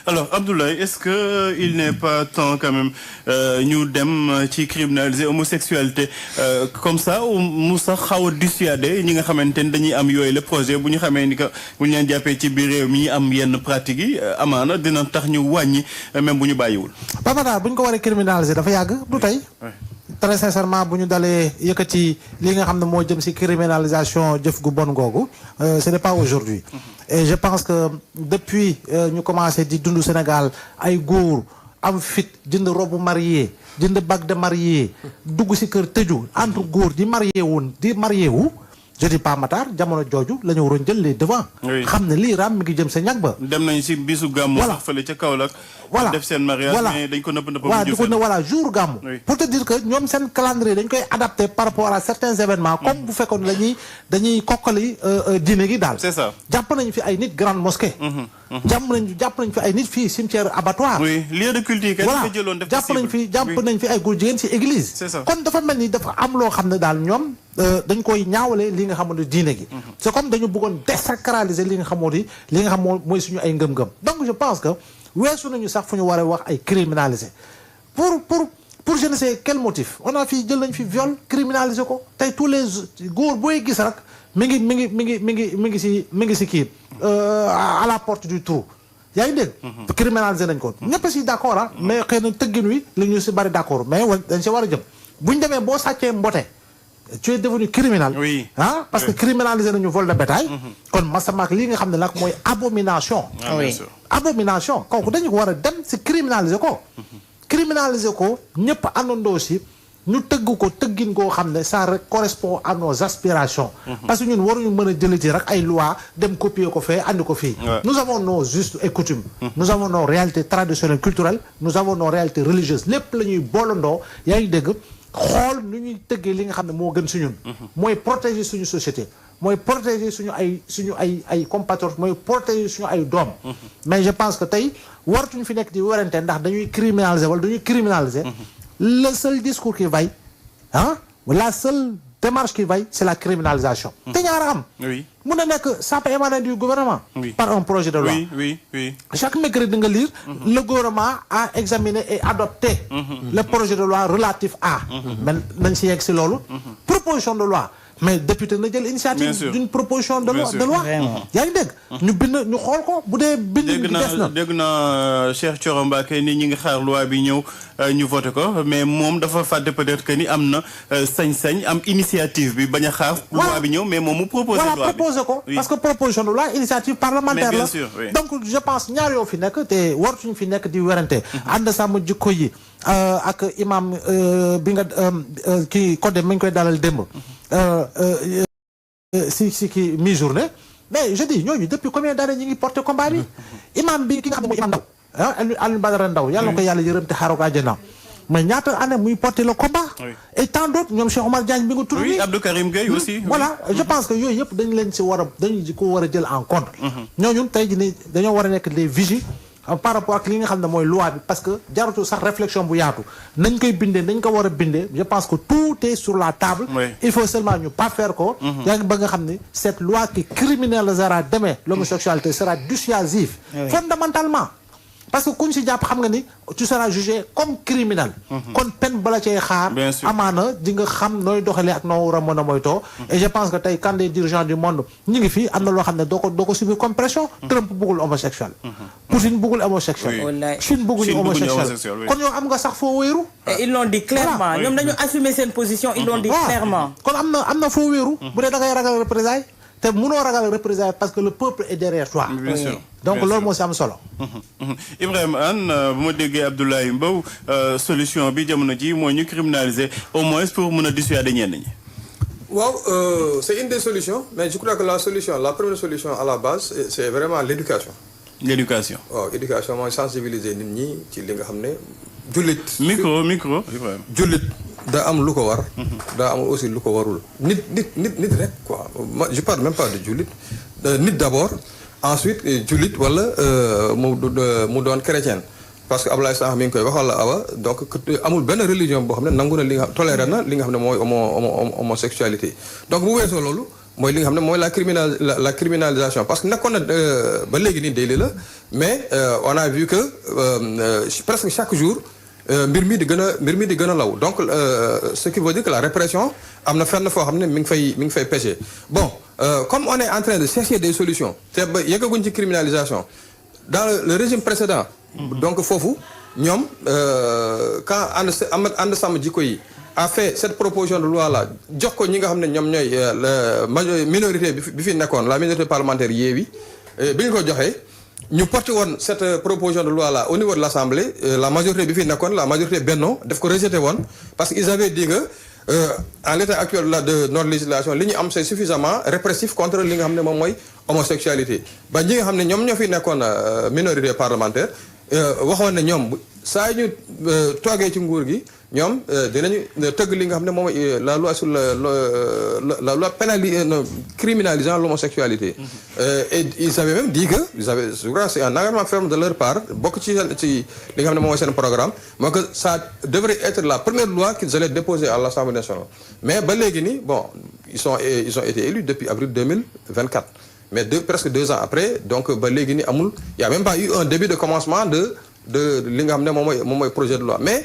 Alors Abdoulaye, est-ce que il n'est pas temps quand même ñu dem ci criminaliser homosexualité comme ça ou mu sax xaw a dissuader ñi nga xamante ni dañuy am yooyu le projet bu ñu xamee ni que bu ñu leen jàppee ci biir réew mi am yenn pratiques yi amaana dina tax ñu wàññi même bu ñu bàyyiwul. Papa bu ñu ko waree criminaliser dafa yàgg du tey. Très sincèrement bu ñu dalee yëkkati li nga xam ne moo jëm ci criminalisation jëf gu bon googu ce n'est pas aujourd'hui et je pense que depuis ñu commencé di dund Sénégal ay góor am fit jënd robe mariée jënd bague de mariée dugg ci kër tëju entre góor di marié wu je dis pas Matar jamono jooju la ñu waroon jël les devants. xam ne lii raam mi ngi jëm sa ñag ba. dem nañ ci bisu gàmmu. voilà sax fële ca Kaolack. voilà def seen mariage mais dañ ko nëbb waaw di ko ne voilà jour gàmmu. pour te dire que ñoom seen calendrier dañ koy adapté par rapport à certains événements. comme bu fekkoon dañuy kokkali diine gi daal. c'est ça jàpp nañ fi ay nit grande mosquée. jàpp nañ fi ay nit fii cimetière abattoir. oui lieu de culte yi kenn voilà ko jëloon def jàpp nañ fi ay góor jigéen ci église. c'est ça kon dafa mel ni dafa am loo xam ne daal ñoom dañ koy ñaawale li nga xamante diine gi. c'est comme dañu bëggoon désacraliser li nga xamante li nga xam mooy suñu ay ngëm-ngëm. donc je pense que weesu nañu sax fu ñu war a wax ay criminaliser pour je ne sais quel motif on a fii jël nañ fi viol criminaliser ko tey tous les góor booy gis rek mi ngi ci kii à la porte du trou yaa ngi dégg. criminaliser nañ ko. ñëpp ci d'accord ah. mais xëy na tëggin wi la ñu ci bari d'accord mais dañ ci war a jëm bu ñu demee boo sàccee mbote. tu es devenu criminel. oui parce que criminaliser nañu vol de bétail. kon masamaak lii nga xam ne nag mooy abomination. abomination kooku dañu ko war a dem ci criminaliser ko. criminaliser ko ñëpp àndandoo ci ñu tëgg ko tëggin koo xam ne ça correspond à nos aspirations. parce que ñun waruñu mën a jëlee ci rek ay loi dem copier ko fee andi ko fii. nous avons nos us et coutumes. nous avons nos réalités traditionnelles culturelles. nous avons nos réalités religieuses lépp la ñuy boolandoo yaa ngi dégg. xool nu ñuy tëggee li nga xam ne moo gën si ñun. mooy protéger suñu société. mooy protéger suñu ay compatriotes mooy protéger suñu ay doom. mais je pense que tey waratuñu fi nekk di werante ndax dañuy criminaliser wala dañuy criminaliser. le seul discours qui vaille la seule démarche qui vaille c'est la criminalisation. te ñaara am. oui mun na nekk ça peut émaner du gouvernement. par un projet de loi. oui. chaque mercredi nga lire. le gouvernement a examiné et adopté. le projet de loi relatif à. mais nañ si yegg si loolu. proposition de loi. mais député na jël initiative d'une proposition de loi yaa ngi dégg ñu bind ñu xool ko bu dee bind des na dégg naa Cheikh Thioro Mbacké ni ñi ngi xaar loi bi ñëw ñu voté ko mais moom dafa fàtte peut-être que ni am na sañ-sañ am initiative bi bañ a xaar loi bi ñëw mais moom mu proposé loi bi voilà proposé ko parce que proposition de loi initiative parlementaire la donc je pense ñaar yoo fi nekk te wartuñu fi nekk di werante ànd sàmm jikko yi ak imam bi nga kii code mi ngi koy dalal démb si kii mi-journée mais je dis ñooñu depuis combien d'années ñi ngi porté combat bi imam bi ki nga xam ne mooy imam Ndaw Alioune Badara Ndaw yàlla na ko yàlla yërëm te xaaral ko àjjana mais ñaata année muy porté le combat et tant d'autres ñoom Cheikh Omar Diagne bi nga tudd oui Abdou Karim Gueye aussi voilà je pense que yooyu yëpp dañ leen si war a dañu ko war a jël en compte ñooñu tey jii dañoo war a nekk les vigies par rapport ak li nga xam ne mooy loi bi parce que jaratu sax réflexion bu yaatu nañ koy bindee nañ ko war a bindee je pense que tout est sur la table il faut seulement ñu pas faire ko yaa ngi ba nga xam ne cette loi qui criminalisera demain l'homosexualité sera dissuasive fondamentalement parce que kuñ si jàpp xam nga ni tu seras jugé comme criminel kon peine bala cay xaar amaana di nga xam nooy doxalee ak noo war a mën a moytoo et je pense que tey quand des dirigeants du monde ñi ngi fii am na loo xam ne doo ko subir comme pression Trump bëggul homosexuel Poutine bëggul homosexuel Chine bëgguñu homosexuel kon yow am nga sax foo wéeru et ils l'ont dit clairement ñoom dañu assumer seen position ils l'ont dit clairement kon am na foo wéeru bu dee da ngay ragal représailles te mënoo ragal représailles parce que le peuple est derrière toi donc loolu moo si am solo Ibrahima Anne bu ma déggee Abdoulaye Mbow solution bi jamono ji mooy ñu criminaliser au moins pour mën a dissuader ñenn ñi waaw c'est une des solutions mais je crois que la première solution à la base c'est vraiment l'éducation waaw éducation mooy sensibiliser nit ñi ci li nga xam ne jullit micro Ibrahima jullit daa am lu ko war daa am aussi lu ko warul nit rek quoi je parle même pas de jullit nit d'abord ensuite jullit wala mu doon chrétien parce que Ablaye Sakh mi ngi koy wax wala awa donc amul benn religion boo xam ne nangu na li nga toléré na li nga xam ne mooy homosexualité donc bu weesoo loolu mooy li nga xam ne mooy la criminalisation parce que nekkoon na ba léegi nii délit la mais on a vu que presque chaque jour mbir mi di gën a law donc ce qui veut dire que la répression am na fenn foo xam ne mi ngi fay pêcher bon comme on est en train de chercher des solutions te ba yeggaguñ ci criminalisation dans le régime précédent donc foofu ñoom quand ànd sàmm jikko yi a fait cette proposition de loi là jox ko ñi nga xam ne ñoom ñooy minorité bi fi nekkoon la minorité parlementaire Yewwi bi ñu ko joxee ñu porté woon cette proposition de loi là au niveau de l'Assemblée la majorité bi fi nekkoon la majorité Benno daf ko rejeté woon parce que ils avaient dit que en l'état actuel là de notre législation li ñu am c'est suffisamment répressif contre li nga xam ne moom mooy homosexualité ba ñi nga xam ne ñoom ñoo fi nekkoon minorité parlementaire waxoon ne ñoom saa ñu toogee ci nguur gi ñoom dinañu tëgg li nga xam ne moom la loi sur la loi criminalisant l'homosexualité et ils avaient même dit que je crois c'est un engagement ferme de leur part bokk ci li nga xam ne moom mooy seen programme moo que ça devrait être la première loi qu'ils allaient déposer à l'Assemblée nationale mais ba léegi nii bon ils ont été élus depuis avril 2024 mais presque 2 ans après donc ba léegi nii amul y a même pas eu un début de commencement de li nga xam ne moom mooy projet de loi mais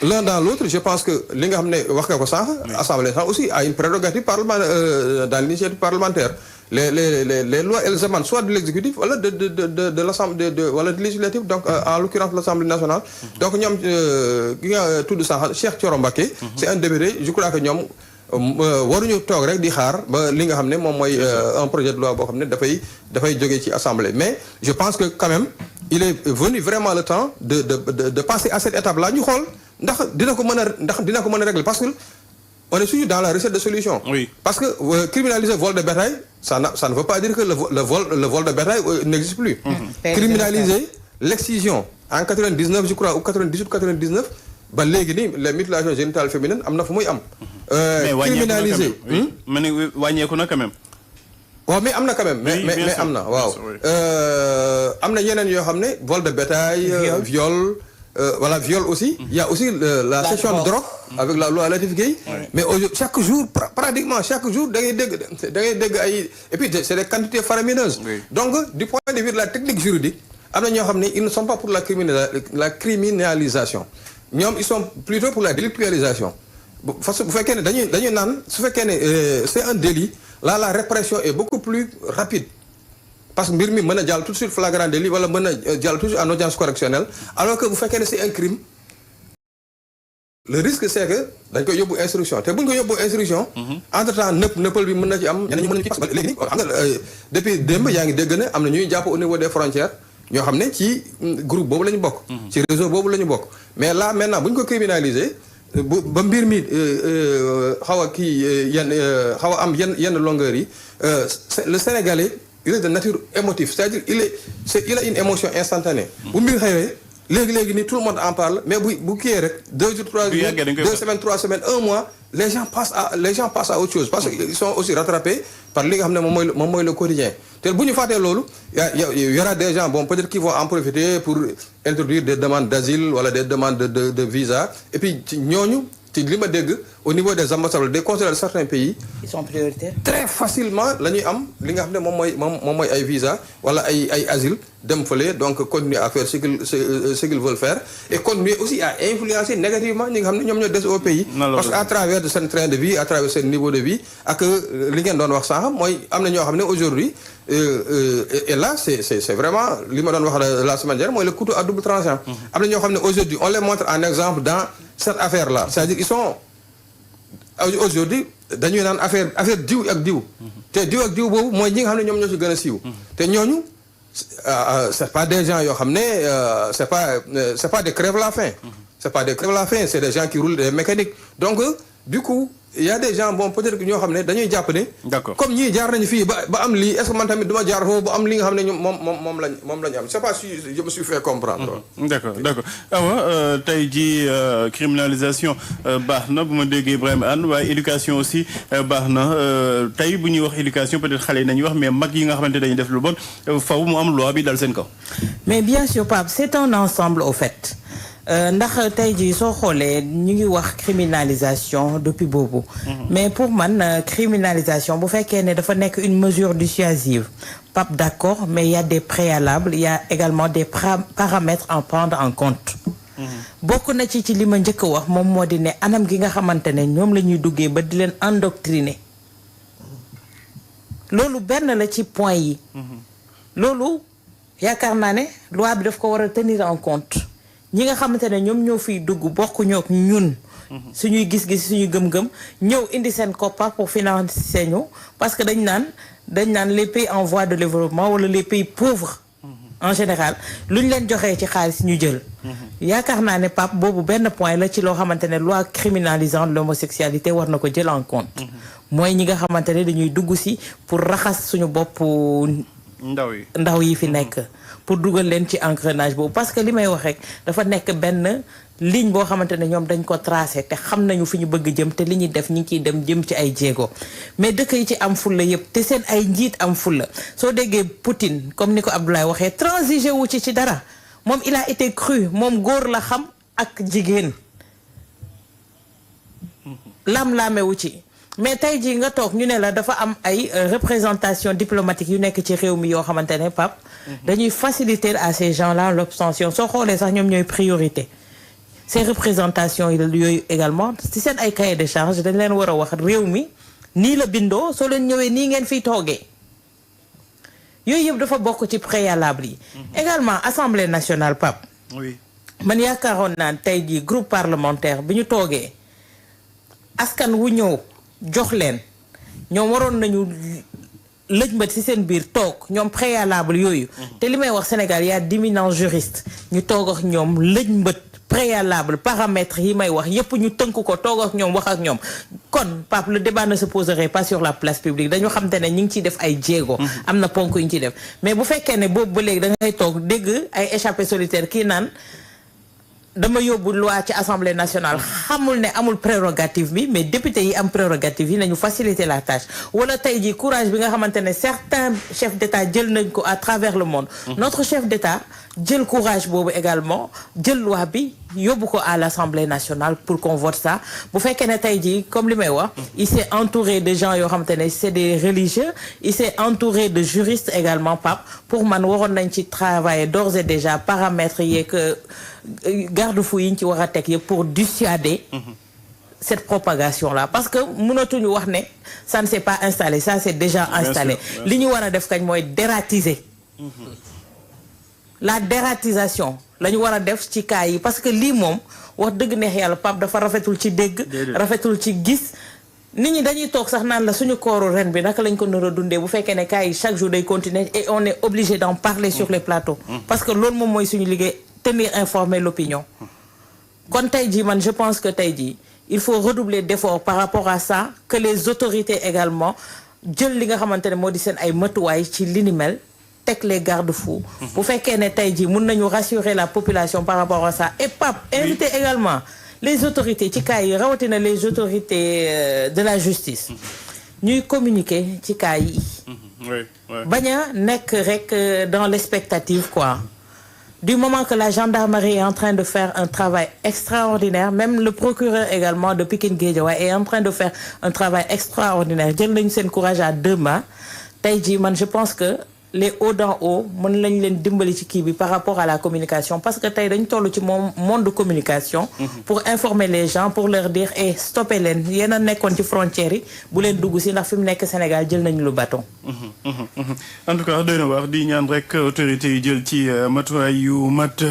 l'un dans l'autre je pense que li nga xam ne wax nga ko sànq Assemblée nationale aussi a une prérogative dans l'initiative parlementaire les lois elles émanent soit de l'exécutif wala de l'Assemblée wala de législatif donc en l'occurrence l'Assemblée nationale donc ñoom gi nga tudd sànq Cheikh Thioro Mbacké c'est un député je crois que ñoom waruñu toog rek di xaar ba li nga xam ne moom mooy un projet de loi boo xam ne dafay jógee ci assemblée mais je pense que quand même il est venu vraiment le temps de passer à cette étape là ñu xool ndax dina ko mën a régler parce que on est toujours dans la recherche de solution. Oui. Parce que criminaliser vol de bétail ça ne veut pas dire que le vol de bétail n'existe plus. Criminaliser l'excision en 99 je crois ou 98 99 ba léegi nii les mutilations génitales féminines am na fu muy am. Criminaliser. mais wàññeeku na quand même. waaw mais am na quand même. mais am na waaw. am na yeneen yoo xam ne vol de bétail. viol voilà viol aussi. Il y a aussi la session de drogue. avec la loi Latif Gueye. mais chaque jour pratiquement chaque jour da ngay dégg ay et puis c'est des quantités faramineuses. donc du point de vue de la technique juridique am na ñoo xam ne ils ne sont pas pour la criminalisation. ñoom ils sont plutôt pour la délictualisation parce que bu fekkee ne dañuy naan su fekkee ne c'est un délit là la répression est beaucoup plus rapide parce que mbir mi mën a jàll tout de suite flagrant délit wala mën a jàll tout de suite en audience correctionnelle alors que bu fekkee ne c'est un crime le risque c'est que dañ koy yóbbu instruction te bu ñu ko yóbbu instruction entre temps nëppal bi mën na ci am ñeneen ñi mën nañu ci parce que léegi nii xam nga depuis démb yaa ngi dégg ne am na ñuy jàpp au niveau des frontières ñoo xam ne ci groupe boobu la ñu bokk ci réseau boobu la ñu bokk mais là maintenant bu ñu ko criminaliser ba mbir mi xaw a kii xaw a am yenn longueur yi le Sénégalais il est de nature émotive c'est-à-dire il a une émotion instantanée bu mbir xëyee léegi nii tout le monde en parle mais bu kii rek 2 jours 3 jours 2 semaines 3 semaines 1 mois les gens passent à autre chose parce que ils sont aussi rattrapés par li nga xam ne moom mooy le quotidien te bu ñu fàttee loolu y aura des gens bon peut-être qui vont en profiter pour introduire des demandes d'asile wala des demandes de visa et puis ci ñooñu ci li ma dégg au niveau des ambassadeurs des consulaires de certains pays. Ils sont prioritaires. Très facilement la ñuy am li nga xam ne moom mooy ay visa wala ay asile dem fële donc continuer à faire ce qu'ils veulent faire et continuer aussi à influencer négativement ñi nga xam ne ñoom ñoo des au pays. parce que à travers de seen train de vie à travers seen niveau de vie ak li ngeen doon wax sànq mooy am na ñoo xam ne aujourd'hui et là c'est vraiment li ma doon wax la semaine dernière mooy le couteau à double tranchant. am na ñoo xam ne aujourd'hui on les montre en exemple dans cette affaire là c'est-à-dire ils sont aujourd'hui dañuy naan affaire diw ak diw te diw ak diw boobu mooy ñi nga xam ne ñoom ñoo ci gën a siiw te ñooñu c'est pas des gens yoo xam ne c'est pas des crève-la-faim c'est pas des crève-la-faim c'est des gens qui roulent des mécaniques donc du coup il y a des gens bon peut-être que ñoo xam ne dañuy jàpp ne comme ñii jaar nañu fii ba am lii est-ce que man tamit duma jaar foofu ba am li nga xam ne ñoom moom lañu am c'est pas si je me suis fait comprendre. d'accord awa tey ji criminalisation baax na bu ma déggee Ibrahima Anne waaye éducation aussi baax na tey bu ñuy wax éducation peut-être xale yi nañuy wax mais mag yi nga xamante dañuy def lu bon faw mu am loi bi dal seen kaw. mais bien sûr Pape c'est un ensemble au fait. ndax tey jii soo xoolee ñu ngi wax criminalisation depuis boobu. mais pour man criminalisation bu fekkee ne dafa nekk une mesure dissuasive Pape d'accord mais il y a des préalables il y a également des paramètres à prendre en compte. bokk na ci li ma njëkk a wax moom moo di ne anam gi nga xamante ne ñoom la ñuy duggee ba di leen endoctriner loolu benn la ci point yi. loolu yaakaar naa ne loi bi daf ko war a tenir en compte. ñi nga xamante ne ñoom ñoo fiy dugg bokkuñoo ak ñun. suñuy gis-gis suñuy gëm-gëm ñëw indi seen koppar pour financer ñu parce que dañ naan les pays en voie de développement wala les pays pauvres. en général lu ñu leen joxee ci xaalis ñu jël. yaakaar naa ne Pape boobu benn point la ci loo xamante ne loi criminalisant l'homosexualité war na ko jël en compte. mooy ñi nga xamante ne dañuy dugg si pour raxas suñu bopp. ndaw yi fi nekk. pour dugal leen ci engrenage boobu parce que li may wax rek dafa nekk benn ligne boo xamante ne ñoom dañ ko tracé te xam nañu fi ñu bëgg jëm te li ñuy def ñi ngi ciy dem jëm ci ay jéego mais dëkk yi ci am fulla yëpp te seen ay njiit am fulla soo déggee Poutine comme ni ko Abdoulaye waxee transigé wu ci dara moom il a été cru moom góor la xam ak jigéen lam-laame wu ci mais tey jii nga toog ñu ne la dafa am ay représentation diplomatique yu nekk ci réew mi yoo xamante ne Pape dañuy faciliter à ces gens-là l'obtention soo xoolee sax ñoom ñooy priorité ces représentations yooyu également ci seen ay cahier de charge dañ leen war a wax réew mi nii la bindoo soo leen ñëwee nii ngeen fiy toogee yooyu yëpp dafa bokk ci préalable yi également Assemblée nationale Pape oui man yaakaaroon naan tey jii groupe parlementaire bi ñu toogee askan wu ñëw jox leen ñoom waroon nañu lëjmbët ci seen biir toog ñoom préalable yooyu te li may wax Sénégal y a d'éminents juristes ñu toog ak ñoom lëjmbët préalable paramètres yi may wax yépp ñu tënk ko toog ak ñoom wax ak ñoom kon Pape le débat ne se poserait pas sur la place publique dañu xam te ne ñu ngi ciy def ay jéego am na ponk yu ñu ciy def mais bu fekkee ne boobu ba léegi da ngay toog dégg ay échappé solitaire kii naan dama yóbbu loi ci Assemblée nationale xamul ne amul prérogative bi mais député yi am prérogative yi nañu faciliter la tâche wala tey jii courage bi nga xamante ne certains chefs d'État jël nañ ko à travers le monde notre chef d'État jël courage boobu également jël loi bi yóbbu ko à l'Assemblée nationale pour qu'on vote ça bu fekkee ne tey jii comme li may wax il s'est entouré de gens yoo xamante ne c'est des religieux il s'est entouré de juristes également Pape pour man waroon nañ ci travailler d'ores et déjà paramètres yeeg garde-fou yi ñu ci war a teg yëpp pour dissuader cette propagation-là parce que mënatuñu wax ne ça ne s'est pas installé ça c'est déjà installé li ñu war a def kañ mooy dératiser la dératisation la ñu war a def ci cas yi parce que lii moom wax dëgg neex yàlla Pape dafa rafetul ci dégg rafetul ci gis nit ñi dañuy toog sax naan la suñu kooru ren bi naka lañ ko nar a dundee bu fekkee ne cas yi chaque jour day continuer et on est obligé d'en parler sur les plateaux parce que loolu moom mooy suñu liggéey tenir informer l'opinion kon tey jii man je pense que tey jii il faut redoubler d'efforts par rapport à ça que les autorités également jël li nga xamante ne moo di seen ay matuwaay ci li ni mel teg les garde-fous bu fekkee ne tey jii mun nañu rassurer la population par rapport à ça et Pape inviter également les autorités ci cas yi rawatina les autorités de la justice ñuy communiquer ci cas yi bañ a nekk rek dans l'expectative quoi. Du moment que la gendarmerie est en train de faire un travail extraordinaire, même le procureur également de Pikine Guédiawaye est en train de faire un travail extraordinaire. Jël nañu seen courage à deux mains. Tey jii man je pense que les hauts d'en haut mën lañ leen dimbali ci kii bi par rapport à la communication parce que tey dañu toll ci monde de communication. Pour informer les gens pour leur dire stopper leen yéen a nekkoon ci frontières yi bu leen dugg si ndax fi mu nekk Sénégal jël nañu lu bâton. En tout cas doy na wax di ñaan rek autorités yi jël ci matuwaay yu mat.